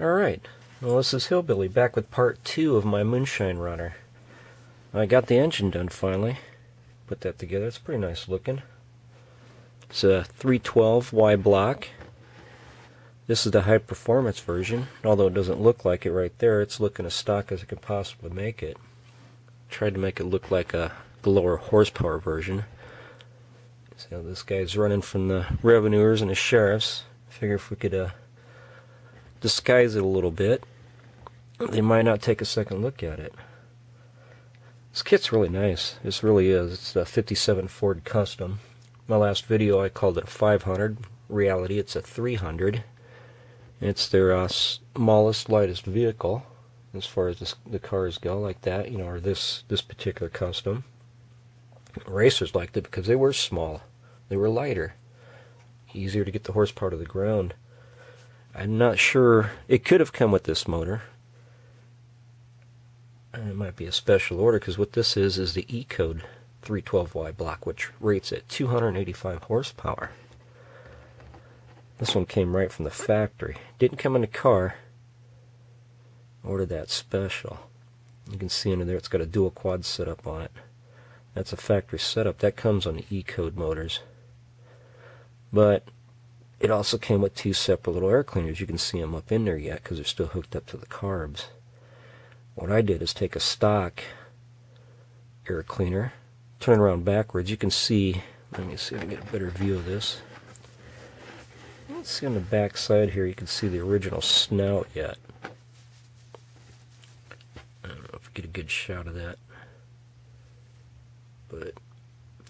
Alright, well, this is Hillbilly back with part 2 of my moonshine runner. I got the engine done finally. Put that together. It's pretty nice looking. It's a 312Y block. This is the high performance version. Although it doesn't look like it right there, it's looking as stock as it can possibly make it. Tried to make it look like the lower horsepower version. So this guy's running from the revenuers and the sheriffs. Figure if we could disguise it a little bit, they might not take a second look at it. This kit's really nice. This really is. It's a 57 Ford Custom. My last video I called it a 500. Reality, it's a 300. It's their smallest, lightest vehicle as far as the cars go, like that, you know, or this particular Custom. Racers liked it because they were small. They were lighter. Easier to get the horsepower to the ground. I'm not sure. It could have come with this motor. And it might be a special order because what this is the E-Code 312Y block, which rates at 285 horsepower. This one came right from the factory. Didn't come in the car. Ordered that special. You can see under there it's got a dual quad setup on it. That's a factory setup. That comes on the E-Code motors. But it also came with 2 separate little air cleaners. You can see them up in there yet because they're still hooked up to the carbs. What I did is take a stock air cleaner, turn around backwards. You can see, let me see if I can get a better view of this. Let's see on the back side here, you can see the original snout yet. I don't know if we get a good shot of that. But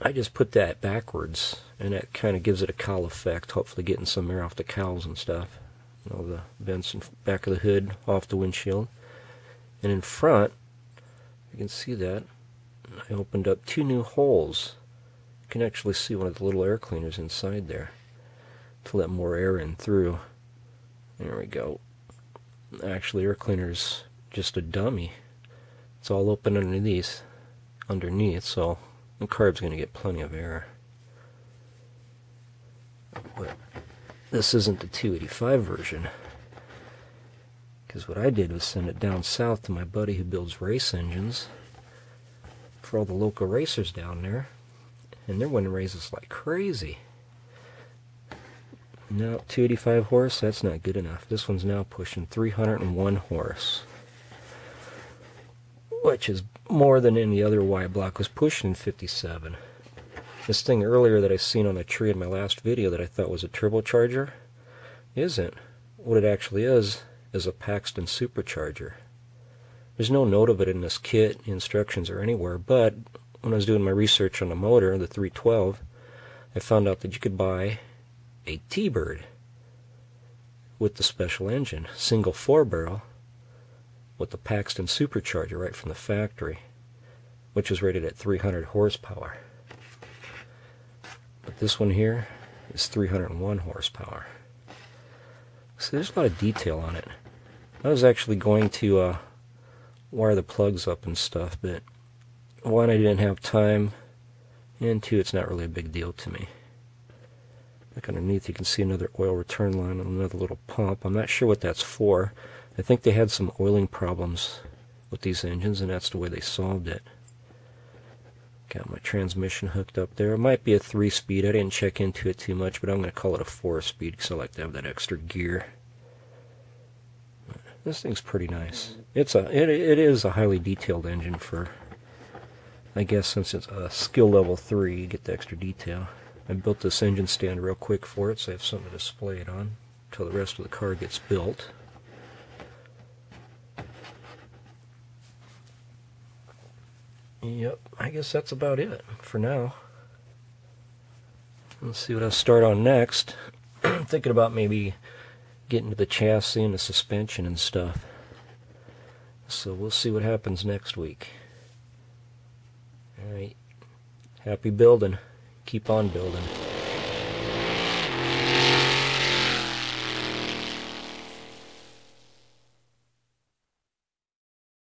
I just put that backwards, and that kind of gives it a cowl effect, hopefully getting some air off the cowls and stuff. You know, the vents in back of the hood, off the windshield. And in front, you can see that, I opened up 2 new holes. You can actually see one of the little air cleaners inside there to let more air in through. There we go. Actually, air cleaner's just a dummy. It's all open underneath, so the carb's going to get plenty of air. But this isn't the 285 version. Because what I did was send it down south to my buddy who builds race engines for all the local racers down there. And they're winning races like crazy. No, 285 horse, that's not good enough. This one's now pushing 301 horse. Which is more than any other Y block was pushing in 57. This thing earlier that I seen on a tree in my last video that I thought was a turbocharger isn't. What it actually is a Paxton supercharger. There's no note of it in this kit, instructions, or anywhere, but when I was doing my research on the motor, the 312, I found out that you could buy a T-Bird with the special engine, single 4-barrel, with the Paxton supercharger right from the factory, which is rated at 300 horsepower. But this one here is 301 horsepower. So there's a lot of detail on it. I was actually going to wire the plugs up and stuff, but 1, I didn't have time, and 2, it's not really a big deal to me. Look underneath, you can see another oil return line and another little pump. I'm not sure what that's for. I think they had some oiling problems with these engines, and that's the way they solved it. Got my transmission hooked up there. It might be a 3-speed. I didn't check into it too much, but I'm going to call it a 4-speed because I like to have that extra gear. This thing's pretty nice. It is a highly detailed engine for, I guess since it's a skill level 3, you get the extra detail. I built this engine stand real quick for it, so I have something to display it on until the rest of the car gets built. Yep, I guess that's about it for now. Let's see what I'll start on next. I'm thinking about maybe getting to the chassis and the suspension and stuff. So we'll see what happens next week. Alright, happy building. Keep on building.